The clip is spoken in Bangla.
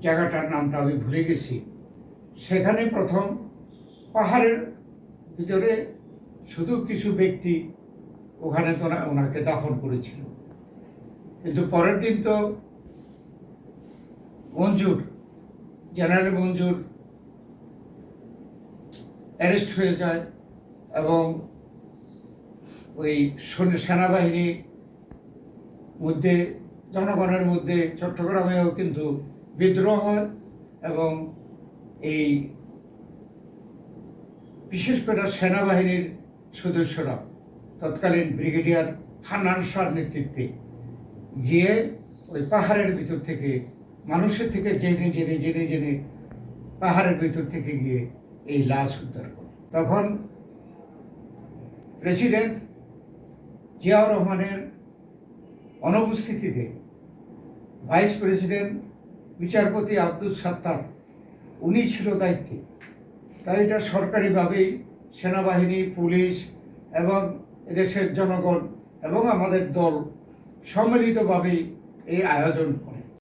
জায়গাটার নামটা আমি ভুলে গেছি, সেখানে প্রথম পাহাড়ের ভিতরে শুধু কিছু ব্যক্তি ওখানে তো ওনাকে দাফন করেছিল। কিন্তু পরের দিন তো মঞ্জুর, জেনারেল মঞ্জুর অ্যারেস্ট হয়ে যায় এবং ওই সেনাবাহিনীর মধ্যে, জনগণের মধ্যে চট্টগ্রামেও কিন্তু বিদ্রোহ হয় এবং এই বিশেষ করে সেনাবাহিনীর সদস্যরা তৎকালীন ব্রিগেডিয়ার হান্নান শাহর নেতৃত্বে গিয়ে ওই পাহাড়ের ভিতর থেকে মানুষের থেকে জেনে জেনে জেনে জেনে পাহাড়ের ভিতর থেকে গিয়ে এই লাশ উদ্ধার করে। তখন প্রেসিডেন্ট জিয়াউর রহমানের অনুপস্থিতিতে ভাইস প্রেসিডেন্ট বিচারপতি আব্দুল সাত্তার উনি ছিল দায়িত্বে। তাই এটা সরকারিভাবেই সেনাবাহিনী, পুলিশ এবং এদেশের জনগণ এবং আমাদের দল সম্মিলিতভাবেই এই আয়োজন করে।